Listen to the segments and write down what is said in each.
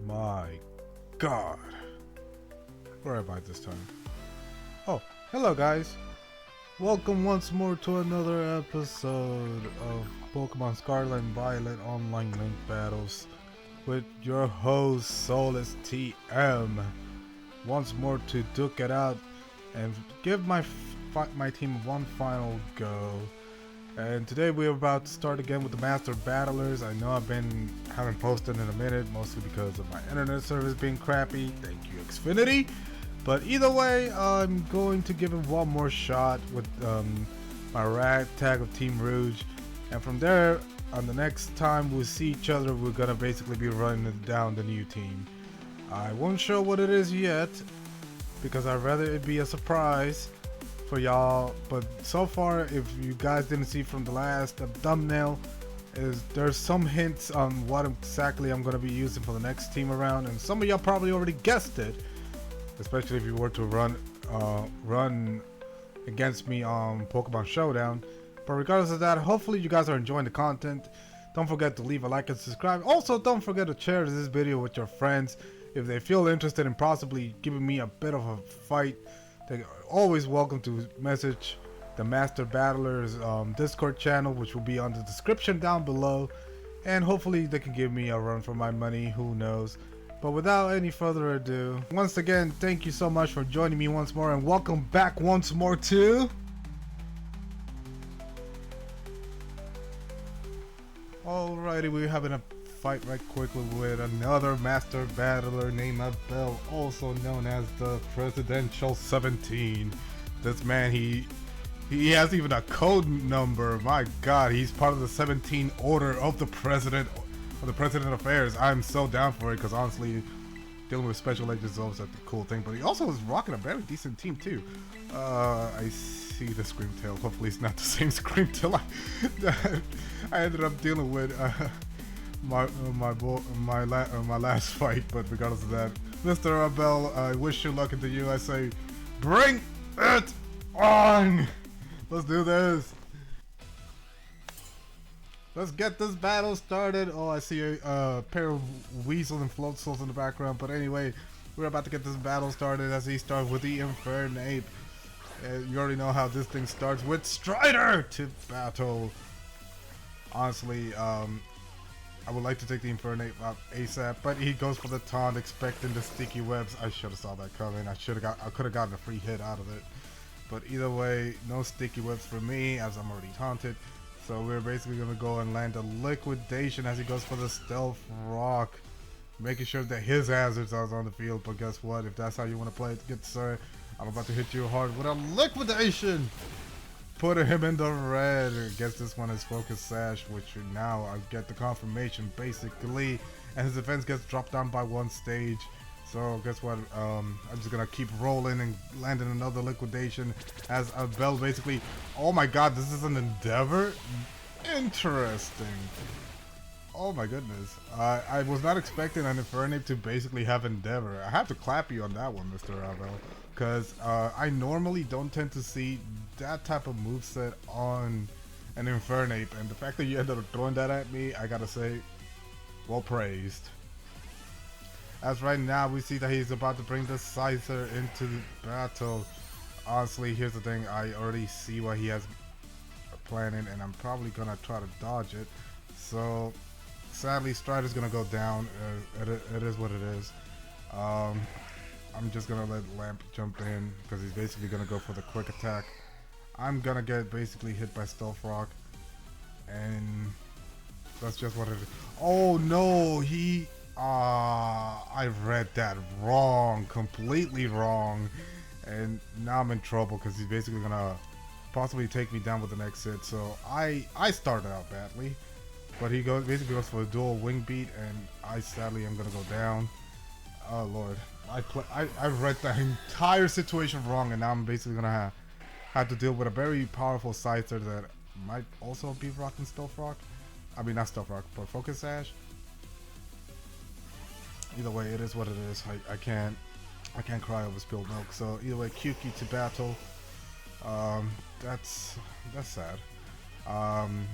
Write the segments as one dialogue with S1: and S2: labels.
S1: My God. Where am I this time? Oh, hello guys. Welcome once more to another episode of Pokemon Scarlet and Violet Online Link Battles with your host Soulless TM. Once more to duke it out and give my team one final go. And today we're about to start again with the Master Battlers. I know haven't posted in a minute, mostly because of my internet service being crappy. Thank you, Xfinity. But either way, I'm going to give it one more shot with my rag tag of Team Rouge. And from there, on the next time we see each other, we're gonna basically be running down the new team. I won't show what it is yet, because I'd rather it be a surprise for y'all. But so far, if you guys didn't see from the last thumbnail, there's some hints on what exactly I'm gonna be using for the next team around, and some of y'all probably already guessed it, especially if you were to run against me on Pokemon Showdown. But regardless of that, hopefully you guys are enjoying the content. Don't forget to leave a like and subscribe. Also, don't forget to share this video with your friends if they feel interested in possibly giving me a bit of a fight. They're always welcome to message the Master Battlers Discord channel, which will be on the description down below, and hopefully they can give me a run for my money, who knows. But without any further ado, once again, thank you so much for joining me once more, and welcome back once more to... Alrighty, we're having a fight right quickly with another Master Battler named Abel, also known as the Presidential 17. This man, he has even a code number. My God, he's part of the 17 Order of the President Affairs. I'm so down for it, because honestly, dealing with special agents is always a cool thing. But he also is rocking a very decent team too. I see the Screamtail. Hopefully it's not the same Screamtail I ended up dealing with my last fight. But regardless of that, Mr. Abel, I wish you luck into you. I say, bring it on! Let's do this. Let's get this battle started. Oh, I see a pair of weasels and float souls in the background. But anyway, we're about to get this battle started as he starts with the Infernape. You already know how this thing starts with Strider to battle. Honestly, I would like to take the Infernape out ASAP, but he goes for the taunt, expecting the sticky webs. I should have saw that coming. I could have gotten a free hit out of it. But either way, no sticky webs for me, as I'm already taunted. So we're basically gonna go and land a liquidation as he goes for the Stealth Rock, making sure that his hazards are on the field. But guess what? If that's how you want to play it, good sir, I'm about to hit you hard with a liquidation, putting him in the red. I guess this one is Focus Sash, which now I get the confirmation basically, and his defense gets dropped down by one stage. So guess what? I'm just gonna keep rolling and landing another liquidation as Abel basically. Oh my God, this is an Endeavor? Interesting. Oh my goodness. I was not expecting an Infernape to basically have Endeavor. I have to clap you on that one, Mr. Abel, because I normally don't tend to see that type of moveset on an Infernape, and the fact that you ended up throwing that at me, I gotta say, well praised. As right now, we see that he's about to bring the Scyther into the battle. Honestly, here's the thing. I already see what he has planning, and I'm probably going to try to dodge it. So, sadly, Strider's going to go down. It is what it is. I'm just going to let Lamp jump in, because he's basically going to go for the quick attack. I'm going to get basically hit by Stealth Rock. And that's just what it is. Oh, no. I read that wrong, completely wrong, and now I'm in trouble because he's basically gonna possibly take me down with the next hit. So I started out badly, but he basically goes for a dual wing beat, and I sadly am gonna go down. Oh Lord, I read the entire situation wrong, and now I'm basically gonna have to deal with a very powerful Scyther that might also be rocking Stealth Rock. I mean, not Stealth Rock, but Focus Sash. Either way, it is what it is. I can't cry over spilled milk. So either way, Kyuki to battle. That's sad. I'm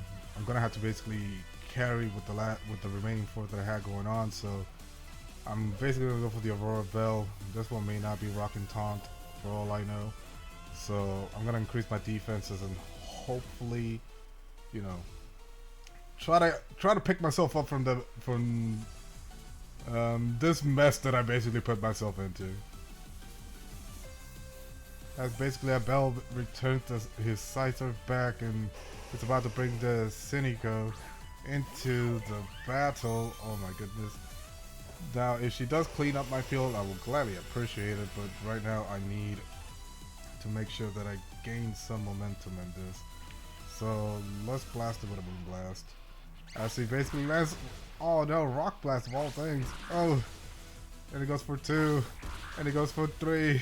S1: gonna have to basically carry with the remaining 4 that I had going on. So I'm basically gonna go for the Aurora Bell. This one may not be rocking taunt for all I know. So I'm gonna increase my defenses and hopefully, you know, try to pick myself up from this mess that I basically put myself into. As basically a Bell returns his Scyther back and it's about to bring the Cynico into the battle. Oh my goodness. Now if she does clean up my field, I will gladly appreciate it, but right now I need to make sure that I gain some momentum in this. So let's blast it with a Moon Blast. As he basically lands, oh no, Rock Blast of all things. Oh, and it goes for 2, and it goes for 3,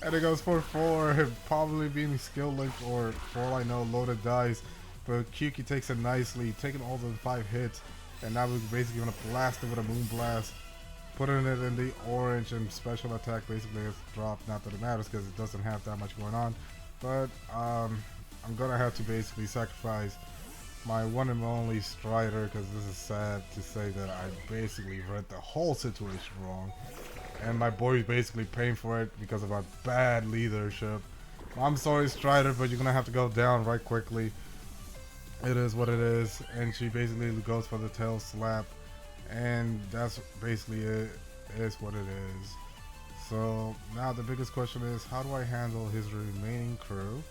S1: and it goes for 4, probably being skill linked or for all I know loaded dice. But Kyuki takes it nicely, taking all the 5 hits, and now we're basically gonna blast it with a Moon Blast, putting it in the orange, and special attack basically is dropped. Not that it matters because it doesn't have that much going on, but I'm gonna have to basically sacrifice my one and only Strider, because this is sad to say that I basically read the whole situation wrong, and my boy's basically paying for it because of our bad leadership. I'm sorry, Strider, but you're gonna have to go down right quickly. It is what it is, and she basically goes for the tail slap, and that's basically it. Is what it is. So now the biggest question is, how do I handle his remaining crew?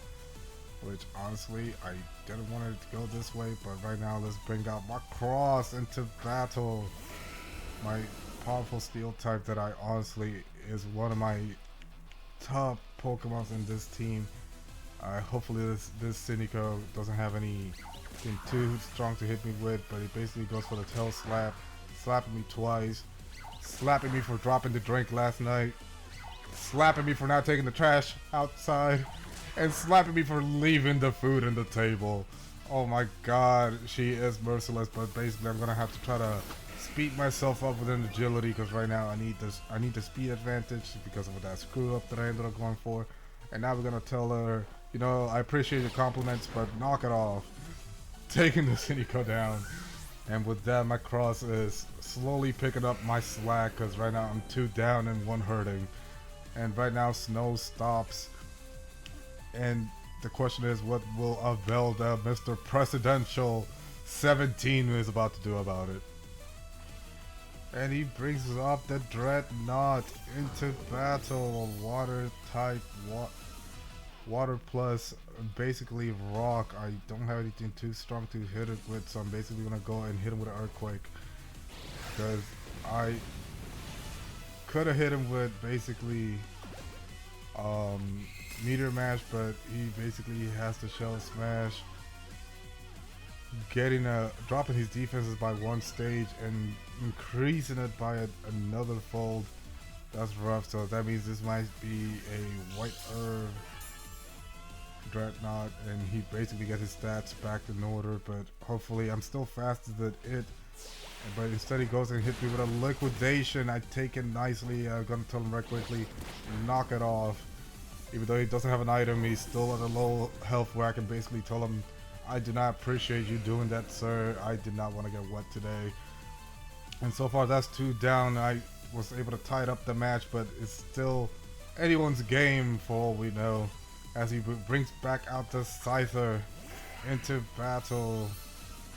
S1: Which honestly I didn't want it to go this way, but right now let's bring out my Cross into battle. My powerful steel type that I honestly is one of my top Pokemons in this team. Hopefully this Cynico doesn't have anything too strong to hit me with, but it basically goes for the tail slap, slapping me twice, slapping me for dropping the drink last night, slapping me for not taking the trash outside, and slapping me for leaving the food on the table. Oh my god, she is merciless, but basically I'm gonna have to try to speed myself up with an agility, because right now I need the speed advantage because of that screw up that I ended up going for. And now we're gonna tell her, you know, I appreciate your compliments, but knock it off. Taking the Cynico down. And with that, my Cross is slowly picking up my slack, because right now I'm 2 down and 1 hurting. And right now Snow stops. And the question is, what will Avelda, Mr. Presidential 17 is about to do about it? And he brings up the Dreadnought into battle. Water type, water plus basically rock. I don't have anything too strong to hit it with, so I'm basically gonna go and hit him with an Earthquake, because I could have hit him with basically Meteor Mash, but he basically has to Shell Smash, dropping his defenses by 1 stage and increasing it by another fold. That's rough. So that means this might be a White Herb Dreadnought, and he basically gets his stats back in order. But hopefully I'm still faster than it. But instead he goes and hits me with a Liquidation. I take it nicely. I'm gonna tell him right quickly, knock it off. Even though he doesn't have an item, he's still at a low health where I can basically tell him, I do not appreciate you doing that, sir. I did not want to get wet today. And so far that's 2 down. I was able to tie up the match, but it's still anyone's game for all we know. As he brings back out the Scyther into battle.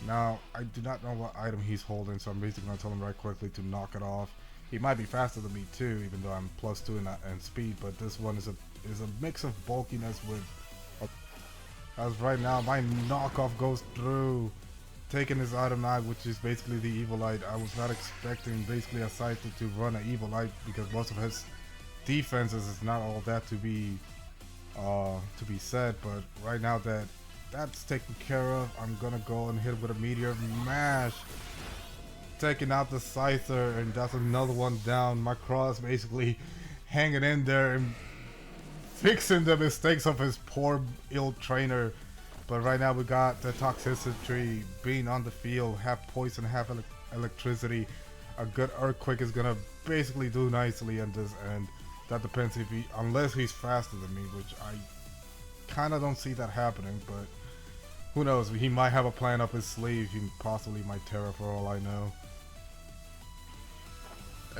S1: Now, I do not know what item he's holding, so I'm basically going to tell him right quickly to knock it off. He might be faster than me too, even though I'm +2 in speed, but this one is a mix of bulkiness with... As right now, my knockoff goes through, taking his item out, which is basically the Evilite. I was not expecting basically a Scyther to run an Evilite, because most of his defenses is not all that to be said, but right now that that's taken care of, I'm gonna go and hit with a Meteor Mash, taking out the Scyther, and that's another one down. My Cross basically hanging in there and fixing the mistakes of his poor ill trainer. But right now we got the toxicity being on the field, half poison, half electricity. A good Earthquake is gonna basically do nicely on this end. That depends unless he's faster than me, which I kind of don't see that happening, but who knows, he might have a plan up his sleeve. He possibly might Terra for all I know.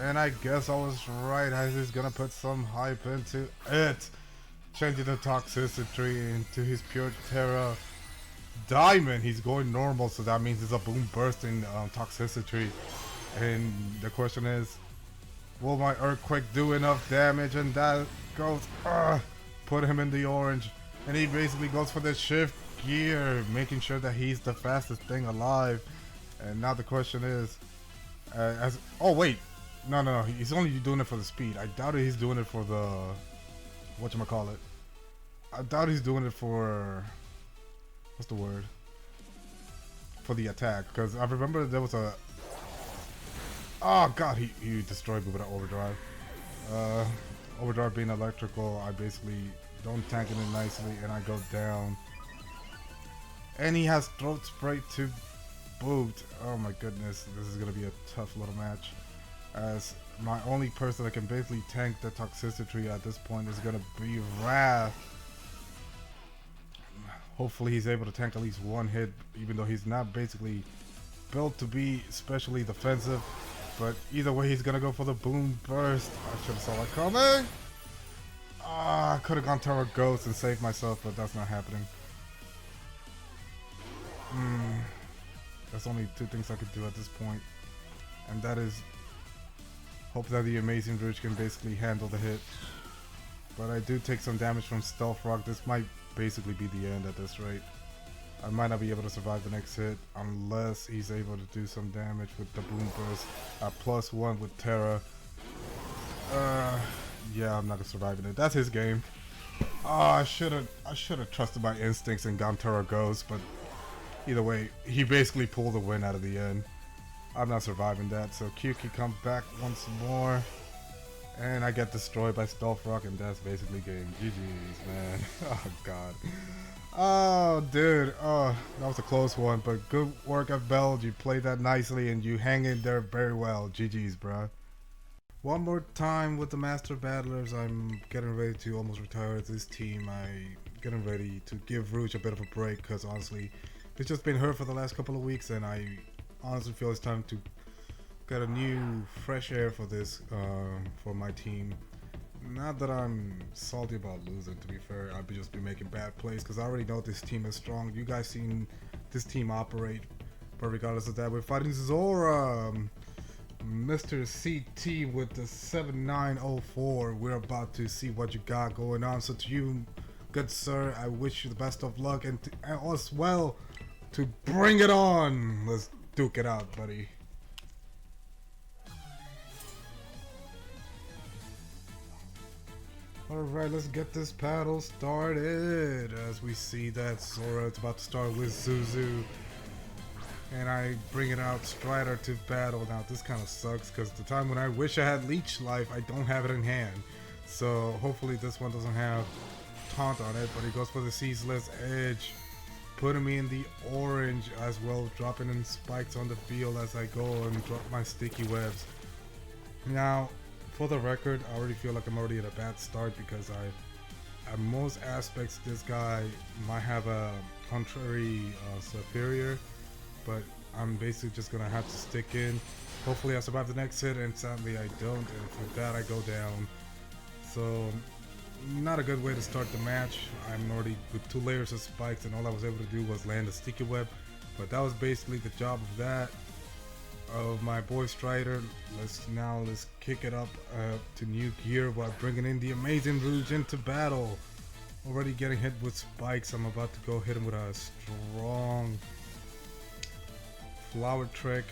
S1: And I guess I was right, as he's gonna put some hype into it. Changing the toxicity into his pure Terra Diamond. He's going normal, so that means it's a boom bursting toxicity. And the question is, will my Earthquake do enough damage? And that goes, put him in the orange. And he basically goes for the shift gear, making sure that he's the fastest thing alive. And now the question is, oh wait, no, he's only doing it for the speed. I doubt he's doing it for the, whatchamacallit. I doubt he's doing it for, what's the word? For the attack, because I remember there was a, oh god, he destroyed me with an overdrive. Overdrive being electrical, I basically don't tank it in nicely and I go down. And he has throat spray to boot. Oh my goodness, this is gonna be a tough little match, as my only person that can basically tank the toxicity at this point is gonna be Wrath. Hopefully he's able to tank at least one hit, even though he's not basically built to be especially defensive. But either way, he's gonna go for the boom burst. I should have saw that coming. I could have gone Terra Ghost and saved myself, but that's not happening. There's only two things I could do at this point, and that is hope that the Amazing Rouge can basically handle the hit. But I do take some damage from Stealth Rock. This might basically be the end at this rate. I might not be able to survive the next hit unless he's able to do some damage with the boom burst at +1 with Terra. Yeah, I'm not gonna survive it. That's his game. I should have trusted my instincts and gone Terra Ghost, but either way, he basically pulled the win out of the end. I'm not surviving that, so Kyuki comes back once more. And I get destroyed by Stealth Rock, and that's basically game. GG's, man. Oh, God. Oh, dude. Oh, that was a close one, but good work at Beld. You played that nicely, and you hang in there very well. GG's, bro. One more time with the Master Battlers. I'm getting ready to almost retire this team. I'm getting ready to give Rouge a bit of a break, because honestly, it's just been hurt for the last couple of weeks, and I honestly feel it's time to get a new fresh air for this, for my team. Not that I'm salty about losing, to be fair. I'd just be making bad plays because I already know this team is strong. You guys seen this team operate. But regardless of that, we're fighting Zora, Mr. CT with the 7904. We're about to see what you got going on. So to you, good sir, I wish you the best of luck, and as well to bring it on. Let's duke it out, buddy. Alright, let's get this battle started. As we see that Zora is about to start with Zuzu. And I bring it out Strider to battle. Now this kind of sucks because the time when I wish I had Leech Life, I don't have it in hand. So hopefully this one doesn't have Taunt on it, but he goes for the Ceaseless Edge, putting me in the orange as well, dropping in spikes on the field as I go and drop my sticky webs. Now, for the record, I already feel like I'm already at a bad start because at most aspects, this guy might have a contrary superior, but I'm basically just gonna have to stick in. Hopefully I survive the next hit, and sadly I don't, and for that I go down. So, not a good way to start the match. I'm already with 2 layers of spikes, and all I was able to do was land a sticky web, but that was basically the job of that. Of my boy Strider. Let's kick it up to new gear while bringing in the Amazing Rouge into battle. Already getting hit with spikes. I'm about to go hit him with a strong flower trick.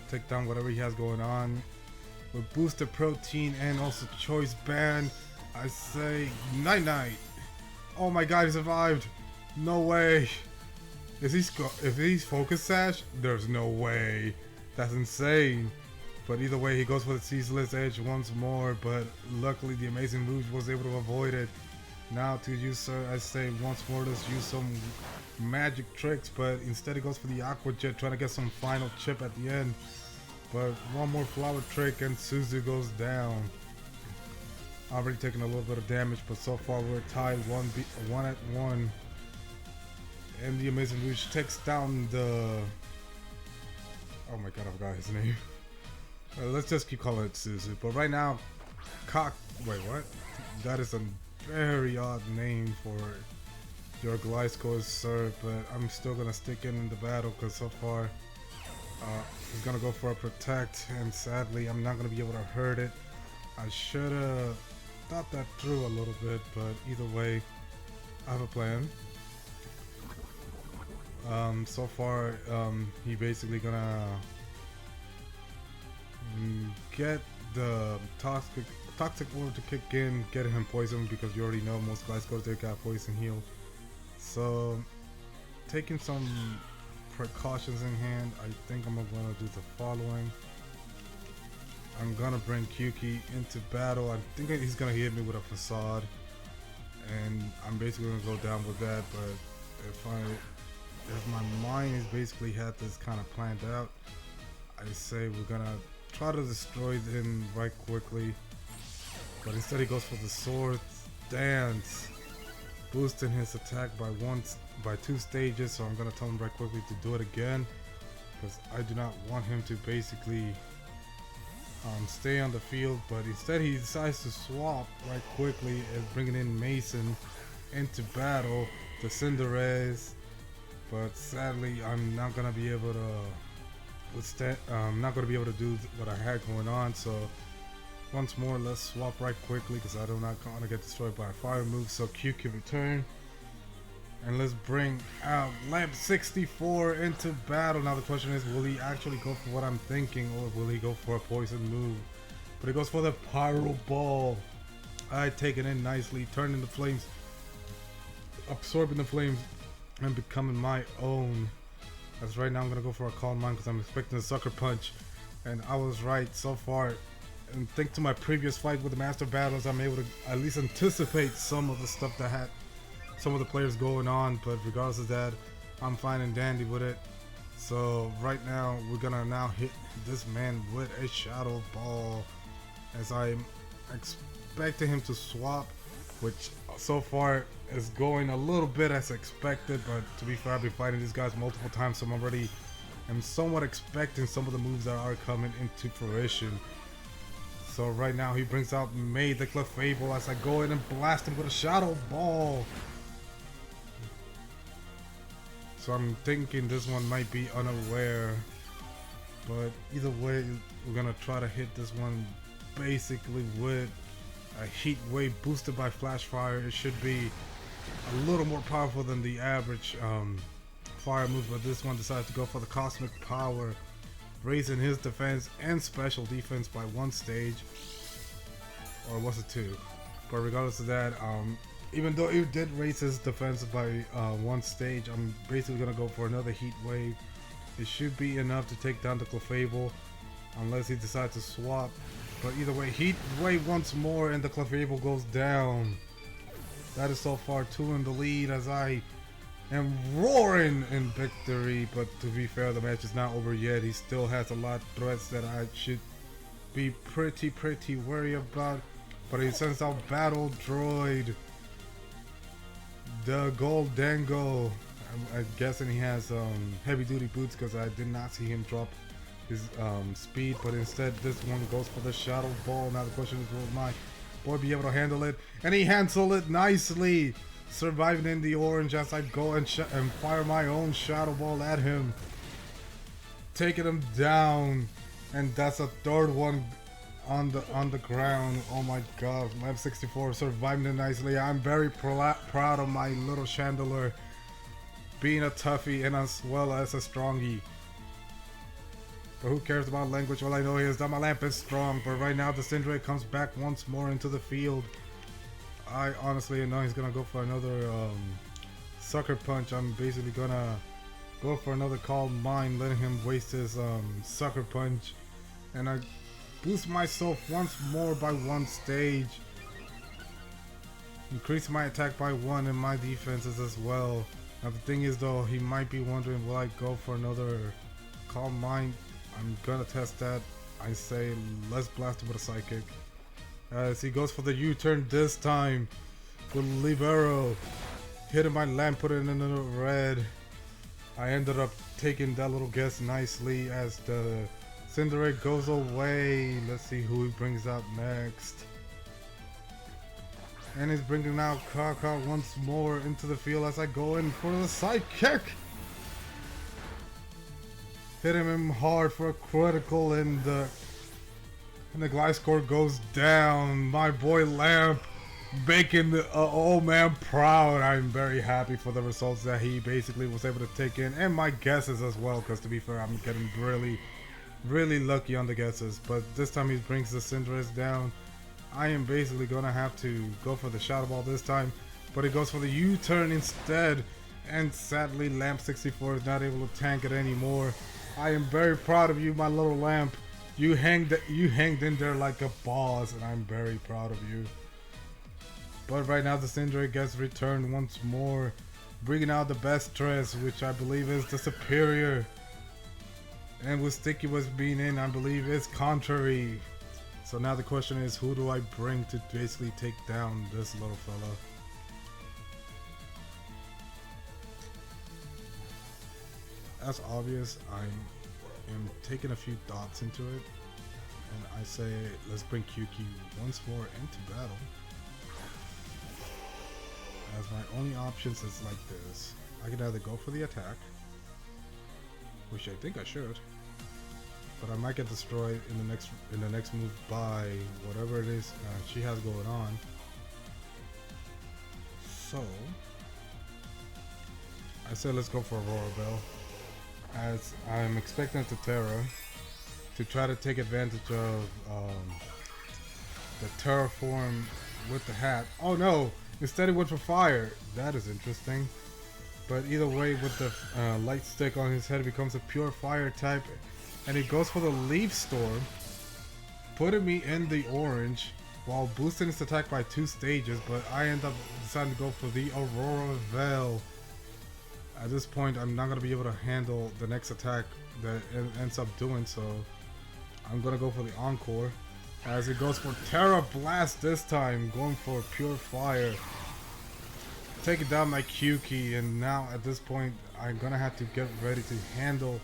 S1: Take down whatever he has going on. With boosted protein and also choice band, I say night night. Oh my god, he survived. No way. If he's Focus Sash, there's no way. That's insane. But either way, he goes for the Ceaseless Edge once more, but luckily the Amazing Rouge was able to avoid it. Now to you, sir, I say once more, let's use some magic tricks, but instead he goes for the Aqua Jet, trying to get some final chip at the end. But one more flower trick and Suzu goes down. Already taking a little bit of damage, but so far we're tied 1-1. And the Amazing Rouge takes down the... Oh my god, I forgot his name. Let's just keep calling it Suzu. But right now, wait, what? That is a very odd name for your Gliscor, sir. But I'm still gonna stick in the battle because so far, he's gonna go for a protect, and sadly, I'm not gonna be able to hurt it. I should have thought that through a little bit, but either way, I have a plan. So far, he basically gonna get the toxic orb to kick in, get him poisoned, because you already know most Gliscors they got poison heal. So taking some precautions in hand, I think I'm gonna do the following. I'm gonna bring Kyuki into battle. I think he's gonna hit me with a facade, and I'm basically gonna go down with that. But if my mind has basically had this kind of planned out, I say we're gonna try to destroy him right quickly. But instead he goes for the sword dance, boosting his attack by 2 stages. So I'm gonna tell him right quickly to do it again, because I do not want him to basically stay on the field. But instead he decides to swap right quickly and bringing in Mason into battle to Cinderace. But sadly, I'm not gonna be able to withstand. I'm not gonna be able to do what I had going on. So once more, let's swap right quickly because I do not want to get destroyed by a fire move. So Q can return, and let's bring out Lamp 64 into battle. Now the question is, will he actually go for what I'm thinking, or will he go for a poison move? But he goes for the Pyro Ball. I take it in nicely, turning the flames, absorbing the flames, and becoming my own. As right now I'm gonna go for a Calm Mind because I'm expecting a Sucker Punch, and I was right so far. And thanks to my previous fight with the Master Battles, I'm able to at least anticipate some of the stuff that had some of the players going on. But regardless of that, I'm fine and dandy with it. So right now we're gonna now hit this man with a Shadow Ball, as I'm expecting him to swap, which so far is going a little bit as expected. But to be fair, I've been fighting these guys multiple times, so I'm somewhat expecting some of the moves that are coming into fruition. So right now he brings out May the Clefable as I go in and blast him with a Shadow Ball. So I'm thinking this one might be unaware, but either way we're gonna try to hit this one basically with a Heat Wave boosted by Flash Fire. It should be a little more powerful than the average fire move, but this one decides to go for the Cosmic Power, raising his defense and special defense by 1 stage, or was it 2? But regardless of that, even though it did raise his defense by 1 stage, I'm basically gonna go for another Heat Wave. It should be enough to take down the Clefable, unless he decides to swap. But either way, Heat Wave once more, and the Clefable goes down. That is so far 2 in the lead, as I am roaring in victory. But to be fair, the match is not over yet. He still has a lot of threats that I should be pretty worried about. But he sends out Battle Droid, the Gold Dango. I'm guessing he has heavy duty boots, because I did not see him drop his speed. But instead this one goes for the Shadow Ball. Now the question is, will my boy be able to handle it? And he handled it nicely, surviving in the orange as I go and fire my own Shadow Ball at him, taking him down. And that's a 3rd one on the ground. Oh my god, Lamp 64 surviving it nicely. I'm very proud of my little Chandelure being a toughie and as well as a strongie. But who cares about language? All I know is that my Lamp is strong. But right now the Cinderace comes back once more into the field. I honestly know he's gonna go for another Sucker Punch. I'm basically gonna go for another Calm Mind, letting him waste his Sucker Punch. And I boost myself once more by 1 stage, increase my attack by 1 and my defenses as well. Now the thing is though, he might be wondering, will I go for another Calm Mind? I'm gonna test that. I say let's blast him with a Psychic, as he goes for the U-turn this time with Libero, hitting my Lamp, putting it in the red. I ended up taking that little guess nicely, as the Cinderace goes away. Let's see who he brings out next. And he's bringing out Kaka once more into the field as I go in for the side kick. Hitting him hard for a critical, and the Gliscor goes down. My boy Lamp making the old man proud. I'm very happy for the results that he basically was able to take in, and my guesses as well, because to be fair, I'm getting really lucky on the guesses. But this time he brings the Cinderace down. I am basically gonna have to go for the Shadow Ball this time, but he goes for the U-turn instead, and sadly Lamp 64 is not able to tank it anymore. I am very proud of you, my little Lamp. You hanged in there like a boss, and I'm very proud of you. But right now the Cinderace gets returned once more, bringing out the best dress, which I believe is the superior. And with Sticky was being in, I believe is contrary. So now the question is, who do I bring to basically take down this little fella? As obvious, I am taking a few thoughts into it, and I say let's bring Kyuki once more into battle. As my only options is like this. I can either go for the attack, which I think I should, but I might get destroyed in the next move by whatever it is she has going on. So I said let's go for Aurora Bell, as I'm expecting Terra to try to take advantage of the Terraform with the hat. Oh no! Instead he went for fire. That is interesting. But either way, with the light stick on his head, it becomes a pure fire type. And he goes for the Leaf Storm, putting me in the orange while boosting his attack by 2 stages. But I end up deciding to go for the Aurora Veil. At this point, I'm not going to be able to handle the next attack that it ends up doing. So I'm going to go for the Encore, as it goes for Terra Blast this time, going for pure fire. Taking down my Kyuki, and now at this point I'm gonna have to get ready to handle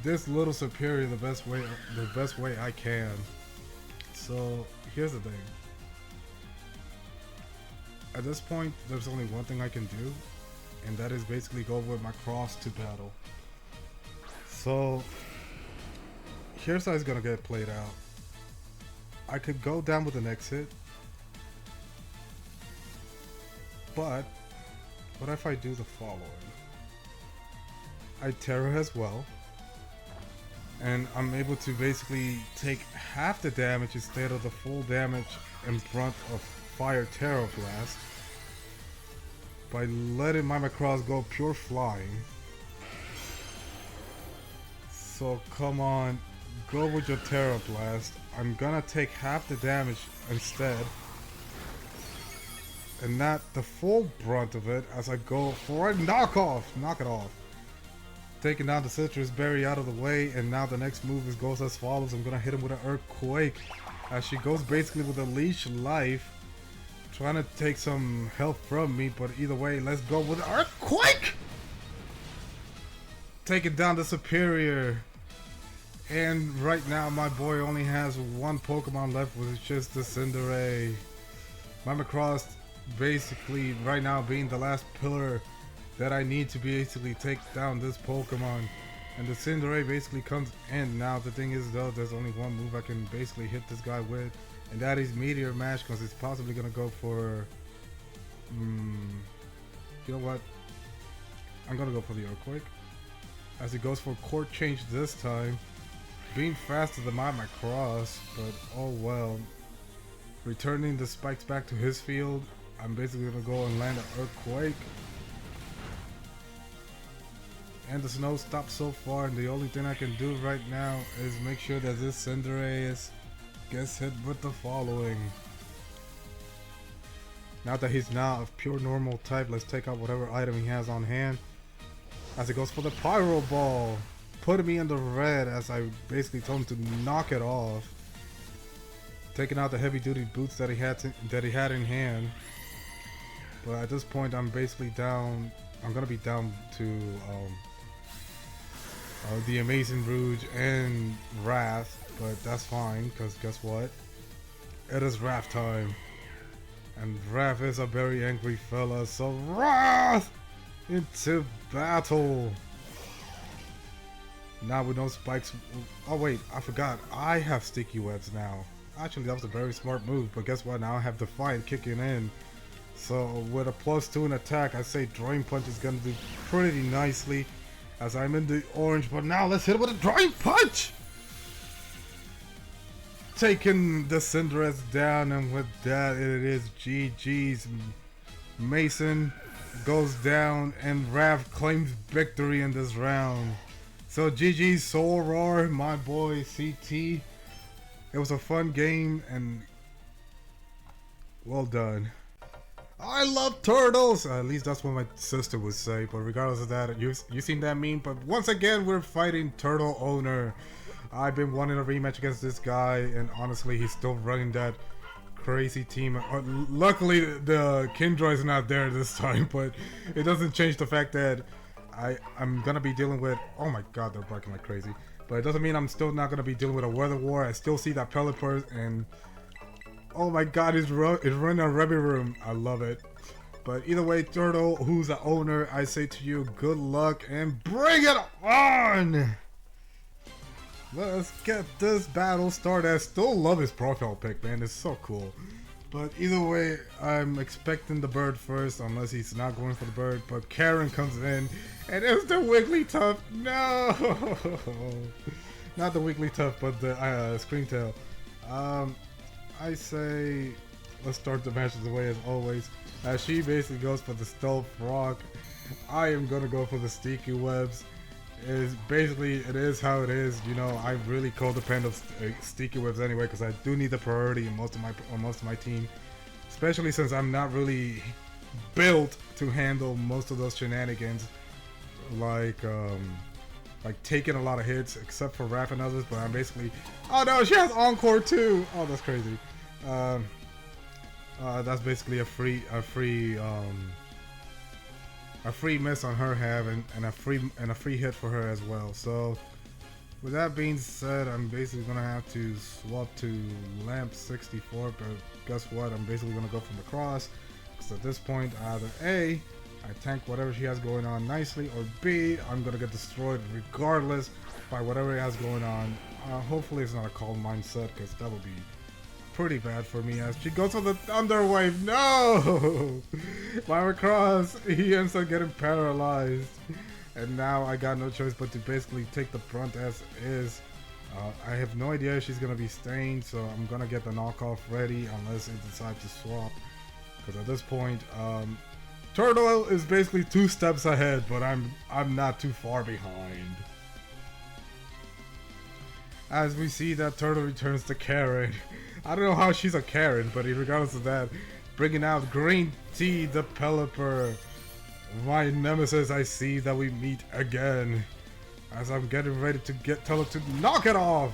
S1: this little superior the best way I can. So here's the thing. At this point there's only one thing I can do, and that is basically go with my cross to battle. So here's how it's gonna get played out. I could go down with an exit, but what if I do the following? I Terra as well, and I'm able to basically take half the damage instead of the full damage in front of Fire Terra Blast by letting my Macross go pure flying. So come on, go with your Terra Blast. I'm gonna take half the damage instead, and not the full brunt of it, as I go for a knock it off. Taking down the Citrus Berry out of the way, and now the next move goes as follows. I'm gonna hit him with an Earthquake, as she goes basically with a Leash Life, trying to take some health from me, but either way, let's go with Earthquake! Taking down the Superior. And right now my boy only has one Pokemon left, which is the Cinderace. My Macross basically right now being the last pillar that I need to basically take down this Pokemon. And the Cinderace basically comes in. Now the thing is though, there's only one move I can basically hit this guy with, and that is Meteor Mash, because it's possibly gonna go for you know what, I'm gonna go for the Earthquake, as it goes for Court Change this time, being faster than my Macross, but oh well. Returning the spikes back to his field, I'm basically gonna go and land an Earthquake. And the snow stopped so far, and the only thing I can do right now is make sure that this Cinderace gets hit with the following. Now that he's now of pure normal type, let's take out whatever item he has on hand, as it goes for the Pyro Ball, putting me in the red, as I basically told him to knock it off. Taking out the heavy duty boots that he had in hand. But at this point I'm basically down. I'm gonna be down to the Amazing Rouge and Wrath, but that's fine, because guess what? It is Wrath time. And Wrath is a very angry fella, so Wrath into battle! Now with no spikes. Oh wait, I forgot. I have sticky webs now. Actually, that was a very smart move, but guess what? Now I have Defiant kicking in. So with a +2 in attack, I say Drawing Punch is gonna do pretty nicely as I'm in the orange, but now let's hit it with a Drawing Punch! Taking the Cinderace down, and with that it is GG's. Mason goes down and Wrath claims victory in this round. So GG's Soul Roar, my boy CT. It was a fun game and well done. I love turtles! At least that's what my sister would say, but regardless of that, you seen that meme? But once again, we're fighting TurtleOwner. I've been wanting a rematch against this guy, and honestly, he's still running that crazy team. Luckily, the Kindroid's not there this time, but it doesn't change the fact that I'm gonna be dealing with... Oh my god, they're barking like crazy. But it doesn't mean I'm still not gonna be dealing with a weather war. I still see that Pelipper, and... Oh my god, he's running a Rebby Room. I love it. But either way, Turtle, who's the owner, I say to you, good luck and bring it on! Let's get this battle started. I still love his profile pic, man. It's so cool. But either way, I'm expecting the bird first, unless he's not going for the bird. But Karen comes in, and it's the Wigglytuff. No! Not the Wigglytuff, but the Screamtail. I say let's start the matches the way as always. As she basically goes for the Stealth Rock, I am gonna go for the Sticky Webs. It is how it is. You know, I really codepend of Sticky Webs anyway because I do need the priority in most of my team, especially since I'm not really built to handle most of those shenanigans, like taking a lot of hits, except for Raph and others. But I'm basically... Oh no, she has Encore too! Oh, that's crazy. That's basically a free miss on her half, and a free hit for her as well. So with that being said, I'm basically gonna have to swap to Lamp 64, but guess what? I'm basically gonna go from the cross, because at this point either A, I tank whatever she has going on nicely, or B, I'm gonna get destroyed regardless by whatever it has going on. Hopefully it's not a calm mindset, because that would be pretty bad for me as she goes for the Thunder Wave. No! My cross, he ends up getting paralyzed. And now I got no choice but to basically take the brunt as is. I have no idea if she's gonna be staying, so I'm gonna get the knockoff ready unless it decides to swap. Because at this point, Turtle is basically 2 steps ahead, but I'm not too far behind. As we see that Turtle returns to Karen. I don't know how she's a Karen, but regardless of that, bringing out Green Tea, the Pelipper. My nemesis, I see that we meet again. As I'm getting ready to tell her to knock it off.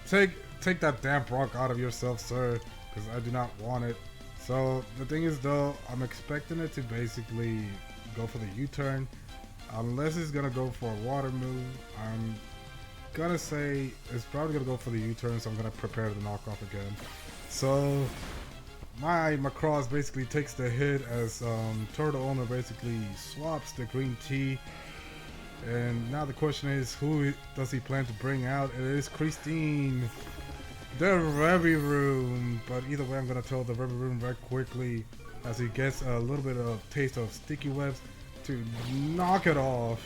S1: Take that damn rock out of yourself, sir, because I do not want it. So the thing is though, I'm expecting it to basically go for the U-turn. Unless it's gonna go for a water move, I'm gonna say it's probably gonna go for the U-turn, so I'm gonna prepare to knock off again. So my Macross basically takes the hit as TurtleOwner basically swaps the Green Tea. And now the question is, who does he plan to bring out? It is Christine, the Rebby Room. But either way, I'm gonna tell the Rebby Room very quickly as he gets a little bit of taste of Sticky Webs to knock it off.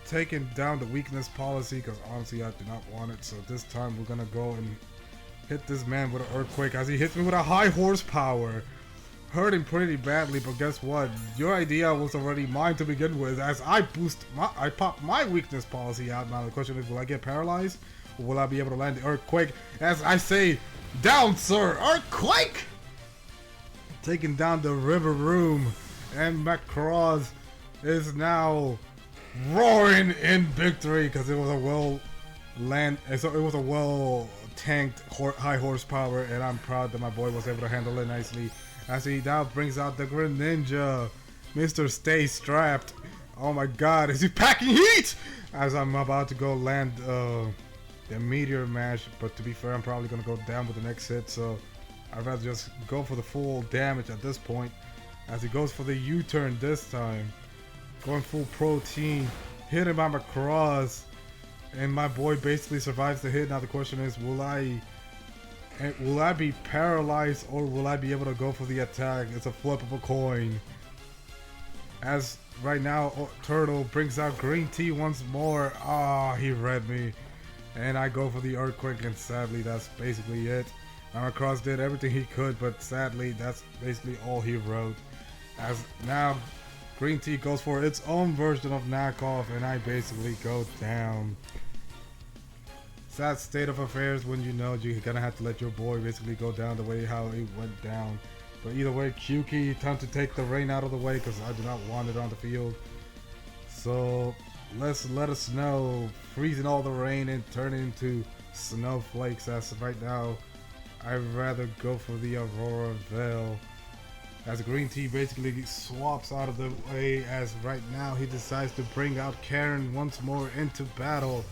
S1: Taking down the weakness policy, because honestly I do not want it. So this time we're gonna go and hit this man with an Earthquake as he hits me with a high horsepower. Hurting pretty badly, but guess what? Your idea was already mine to begin with, as I pop my weakness policy out. Now the question is, will I get paralyzed? Or will I be able to land the Earthquake? As I say, down sir, Earthquake! Taking down the River Room, and Macross is now roaring in victory because it was a well tanked high horsepower, and I'm proud that my boy was able to handle it nicely as he now brings out the Greninja, Mr. Stay Strapped. Oh my god, is he packing heat? As I'm about to go land the meteor mash, but to be fair, I'm probably gonna go down with the next hit, so I'd rather just go for the full damage at this point. As he goes for the U-turn this time, going full protein, hit him on the cross, and my boy basically survives the hit. Now the question is, will I be paralyzed or will I be able to go for the attack? It's a flip of a coin. As right now, Turtle brings out green tea once more. Ah, he read me. And I go for the earthquake, and sadly, that's basically it. Cross did everything he could, but sadly, that's basically all he wrote. As now, green tea goes for its own version of knockoff, and I basically go down. Sad state of affairs when you know you're gonna have to let your boy basically go down the way how it went down. But either way, Kyuki, time to take the rain out of the way because I do not want it on the field. So let us know, freezing all the rain and turning into snowflakes. As of right now, I'd rather go for the Aurora Veil. As green tea basically swaps out of the way, as right now he decides to bring out Karen once more into battle.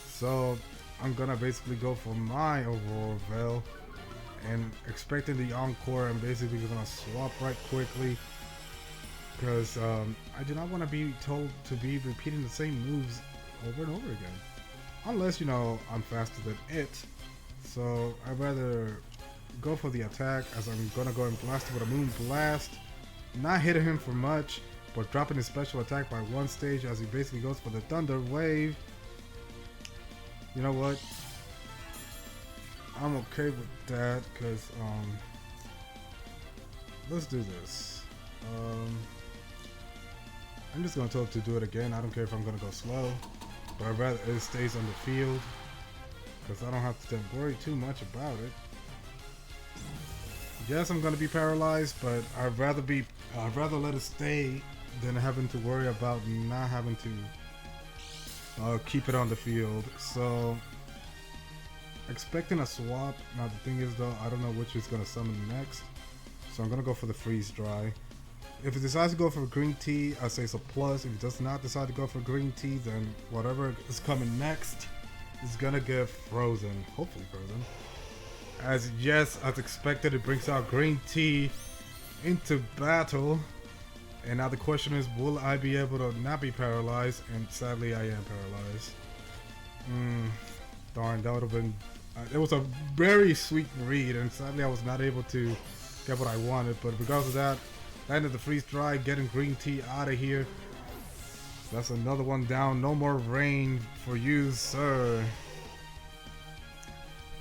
S1: So I'm gonna basically go for my Aurora Veil and expecting the encore. I'm basically gonna swap right quickly because I do not want to be told to be repeating the same moves over and over again, unless you know I'm faster than it. So I'd rather go for the attack, as I'm gonna go and blast with a Moon Blast, not hitting him for much but dropping his special attack by one stage as he basically goes for the Thunder Wave. You know what, I'm okay with that because let's do this. I'm just gonna tell it to do it again. I don't care if I'm gonna go slow, but I'd rather it stays on the field because I don't have to worry too much about it. Yes, I'm gonna be paralyzed, but I'd rather let it stay than having to worry about not having to keep it on the field. So expecting a swap. Now the thing is though, I don't know which is gonna summon next, so I'm gonna go for the freeze dry. If it decides to go for green tea, I say it's a plus. If it does not decide to go for green tea, then whatever is coming next is gonna get frozen, hopefully frozen. As yes, as expected, it brings out green tea into battle. And now the question is, will I be able to not be paralyzed? And sadly, I am paralyzed. Darn, that would have been... it was a very sweet read, and sadly I was not able to get what I wanted. But regardless of that, landed the freeze dry, getting green tea out of here. That's another one down. No more rain for you, sir.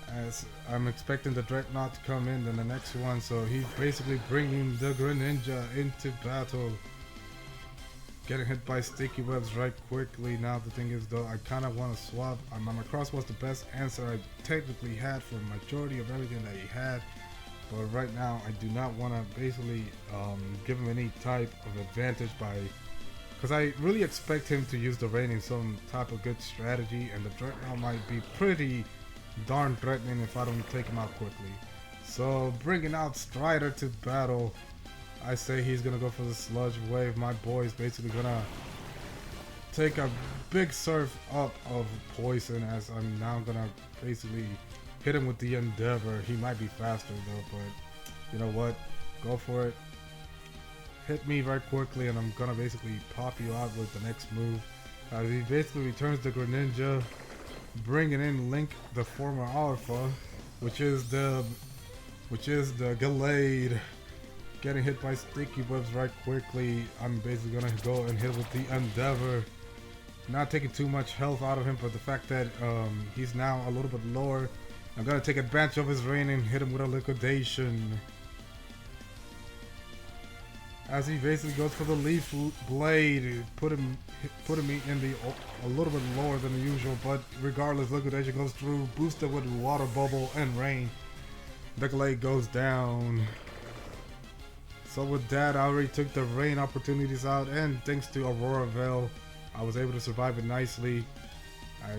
S1: As I'm expecting the Dreadnought to come in the next one, so he's basically bringing the Greninja into battle. Getting hit by sticky webs right quickly. Now the thing is though, I kind of want to swap. My cross was the best answer I technically had for the majority of everything that he had. But right now, I do not want to basically give him any type of advantage by... because I really expect him to use the rain in some type of good strategy, and the Dreadnought might be pretty darn threatening if I don't take him out quickly. So bringing out Strider to battle, I say he's gonna go for the Sludge Wave. My boy is basically gonna take a big surf up of poison, as I'm now gonna basically hit him with the Endeavor. He might be faster though, but you know what, go for it. Hit me right quickly and I'm gonna basically pop you out with the next move. He basically returns the Greninja, bringing in Link, the former Alpha, which is the Gallade. Getting hit by sticky webs right quickly. I'm basically gonna go and hit with the Endeavor. Not taking too much health out of him, but the fact that he's now a little bit lower, I'm gonna take advantage of his rain and hit him with a Liquidation. As he basically goes for the Leaf Blade, putting me in the a little bit lower than the usual, but regardless, Liquidation goes through, boosted with Water Bubble and Rain. The Glade goes down. So with that, I already took the rain opportunities out, and thanks to Aurora Veil, I was able to survive it nicely.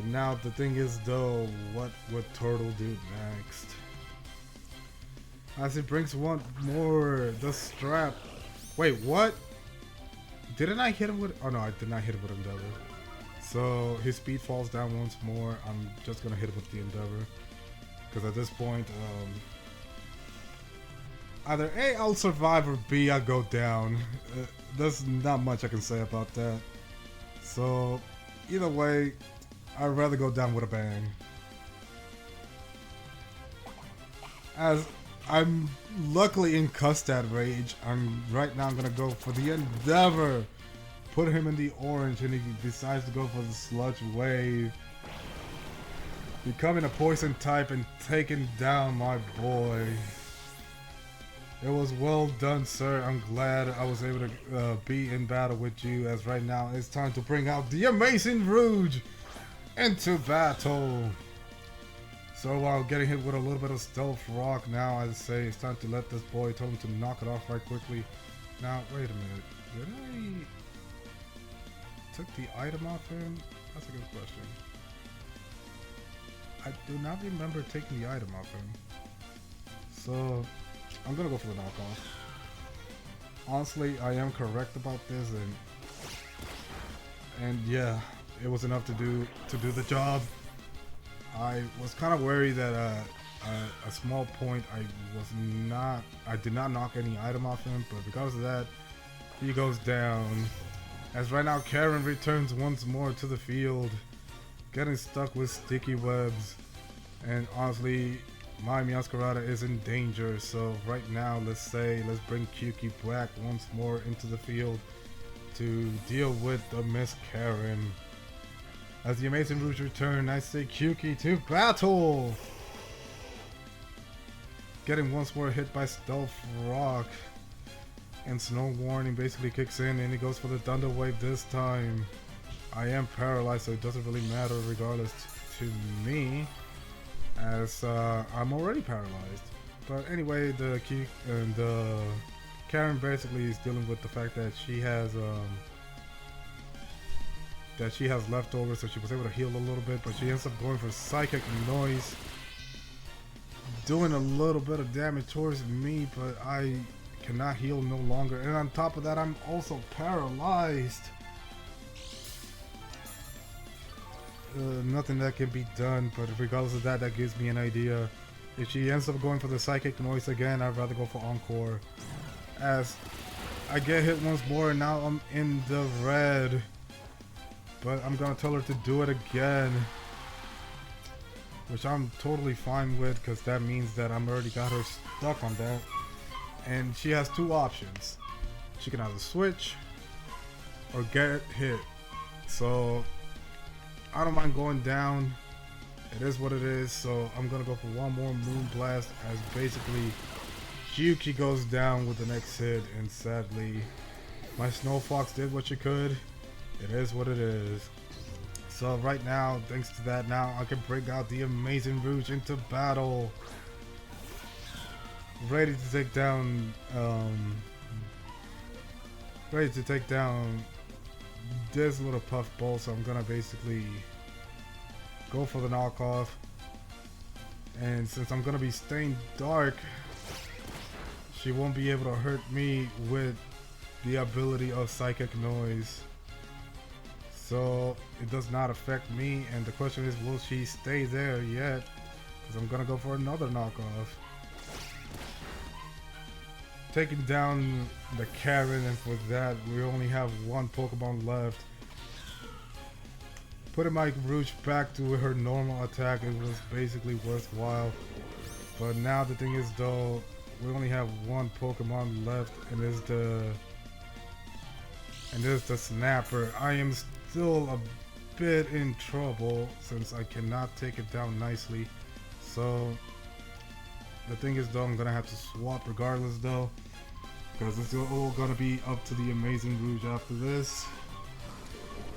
S1: Now the thing is though, what would Turtle do next? As he brings one more, the strap. Wait, what? Didn't I hit him with... Oh no, I did not hit him with Endeavor. So his speed falls down once more. I'm just gonna hit him with the Endeavor. Because at this point, either A, I'll survive, or B, I'll go down. There's not much I can say about that. So, either way, I'd rather go down with a bang. As I'm luckily in Custad Rage, right now I'm gonna go for the Endeavor. Put him in the orange, and he decides to go for the Sludge Wave. Becoming a poison type and taking down my boy. It was well done, sir. I'm glad I was able to be in battle with you, as right now it's time to bring out the Amazing Rouge into battle. So while getting hit with a little bit of Stealth Rock, now I say it's time to let this boy, tell him to knock it off right quickly. Now, wait a minute. Did I took the item off him? That's a good question. I do not remember taking the item off him. So I'm gonna go for the knockoff. Honestly, I am correct about this, and yeah, it was enough to do the job. I was kind of worried that a small point I did not knock any item off him, but because of that, he goes down. As right now, Karen returns once more to the field, getting stuck with sticky webs, and honestly, my Meowscarada is in danger. So right now, let's bring Kyuki back once more into the field to deal with the Miss Karen. As the Amazing Rouge return, I say Kyuki to battle! Getting once more hit by Stealth Rock. And Snow Warning basically kicks in, and he goes for the Thunder Wave this time. I am paralyzed, so it doesn't really matter regardless to me, as I'm already paralyzed. But anyway, the Karen basically is dealing with the fact that she has leftovers, so she was able to heal a little bit, but she ends up going for Psychic Noise, doing a little bit of damage towards me, but I cannot heal no longer, and on top of that, I'm also paralyzed. Nothing that can be done, but regardless of that, that gives me an idea. If she ends up going for the Psychic Noise again, I'd rather go for Encore, as I get hit once more, and now I'm in the red. But I'm gonna tell her to do it again, which I'm totally fine with, because that means that I'm already got her stuck on that. And she has two options. She can either switch or get hit. So I don't mind going down. It is what it is. So I'm gonna go for one more Moon Blast, as basically Kyuki goes down with the next hit, and sadly my Snow Fox did what she could. It is what it is. So right now, thanks to that, now I can bring out the Amazing Rouge into battle. Ready to take down this little puffball, so I'm gonna basically go for the knockoff. And since I'm gonna be staying dark, she won't be able to hurt me with the ability of Psychic Noise. So it does not affect me, and the question is, will she stay there yet? Because I'm gonna go for another knockoff. Taking down the Karen, and for that we only have one Pokemon left. Putting my Rouge back to her normal attack, it was basically worthwhile. But now the thing is though, we only have one Pokemon left, and it's the Snapper. I am still a bit in trouble since I cannot take it down nicely. So the thing is though, I'm gonna have to swap regardless though, because it's all gonna be up to the Amazing Rouge after this.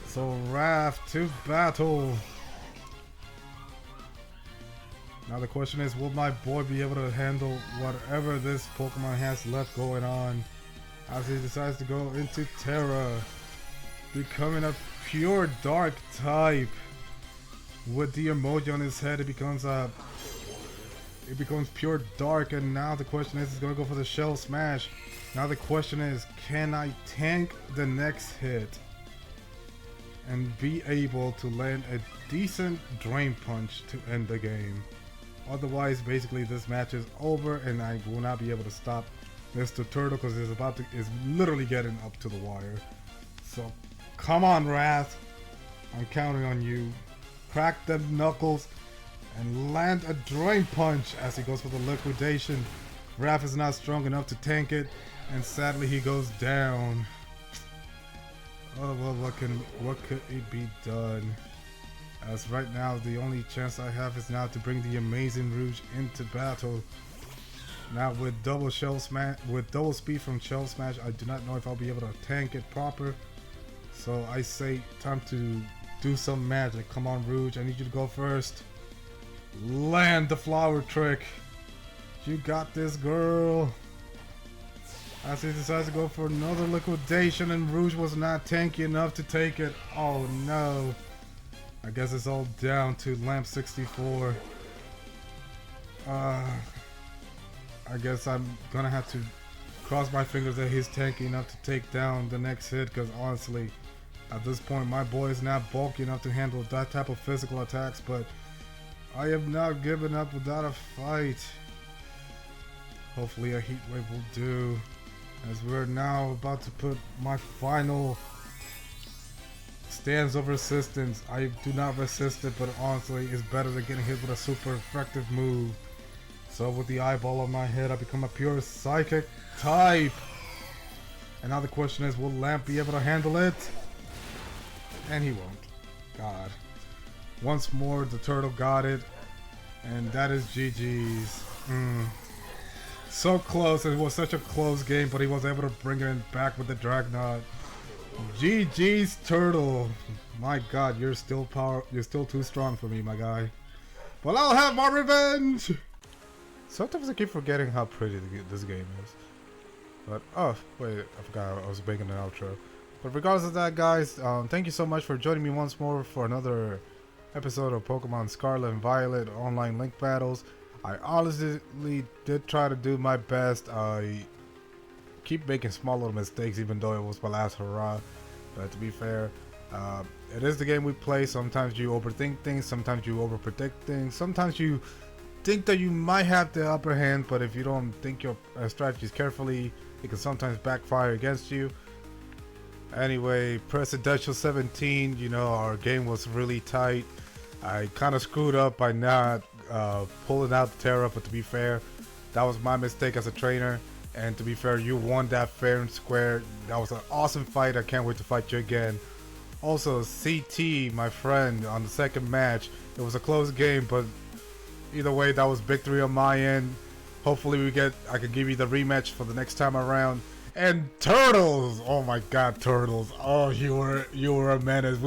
S1: So Raph to battle. Now the question is, will my boy be able to handle whatever this Pokemon has left going on, as he decides to go into Terra, becoming a pure dark type. With the emoji on his head, it becomes pure dark, and now the question is, he's gonna go for the Shell Smash. Now the question is, can I tank the next hit and be able to land a decent drain punch to end the game? Otherwise, basically this match is over and I will not be able to stop Mr. Turtle because is literally getting up to the wire. So come on, Wrath. I'm counting on you. Crack them knuckles and land a drain punch as he goes for the liquidation. Wrath is not strong enough to tank it, and sadly he goes down. Oh well, what could it be done? As right now the only chance I have is now to bring the Amazing Rouge into battle. Now with double speed from Shell Smash, I do not know if I'll be able to tank it proper. So I say time to do some magic. Come on, Rouge, I need you to go first. Land the flower trick. You got this, girl. As he decides to go for another liquidation, and Rouge was not tanky enough to take it. Oh no. I guess it's all down to Lamp 64. I guess I'm gonna have to cross my fingers that he's tanky enough to take down the next hit, because honestly, at this point, my boy is not bulky enough to handle that type of physical attacks, but I have not given up without a fight. Hopefully a heat wave will do, as we're now about to put my final stance of resistance. I do not resist it, but honestly, it's better than getting hit with a super effective move. So with the eyeball on my head, I become a pure psychic type. And now the question is, will Lamp be able to handle it? And he won't. God. Once more, the turtle got it. And that is GG's. So close. It was such a close game, but he was able to bring it back with the Dragnot. GG's, Turtle. My God, you're still too strong for me, my guy. Well, I'll have my revenge. Sometimes I keep forgetting how pretty this game is. But oh wait, I forgot I was making an outro. But regardless of that, guys, thank you so much for joining me once more for another episode of Pokemon Scarlet and Violet online link battles. I honestly did try to do my best. I keep making small little mistakes, even though it was my last hurrah. But to be fair, it is the game we play. Sometimes you overthink things, sometimes you overpredict things, sometimes you think that you might have the upper hand, but if you don't think your strategies carefully, it can sometimes backfire against you. Anyway, Presidential 17, you know, our game was really tight. I kind of screwed up by not pulling out the Terra, but to be fair, that was my mistake as a trainer. And to be fair, you won that fair and square. That was an awesome fight. I can't wait to fight you again. Also, CT, my friend, on the second match, it was a close game, but either way, that was victory on my end. Hopefully I can give you the rematch for the next time around. And Turtles! Oh my God, Turtles! Oh, you were a menace.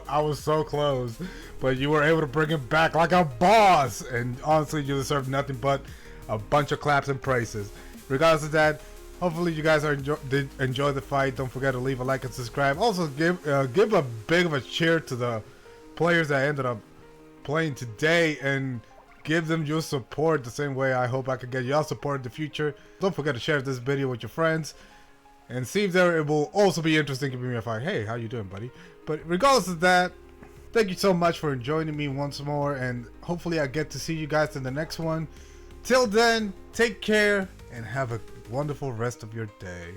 S1: I was so close, but you were able to bring it back like a boss. And honestly, you deserve nothing but a bunch of claps and praises. Regardless of that, hopefully you guys did enjoy the fight. Don't forget to leave a like and subscribe. Also, give a big of a cheer to the players that ended up playing today, and give them your support the same way I hope I can get y'all support in the future. Don't forget to share this video with your friends and see if it will also be interesting giving me a fight. Hey, how you doing, buddy? But regardless of that, thank you so much for joining me once more, and hopefully I get to see you guys in the next one. Till then, take care and have a wonderful rest of your day.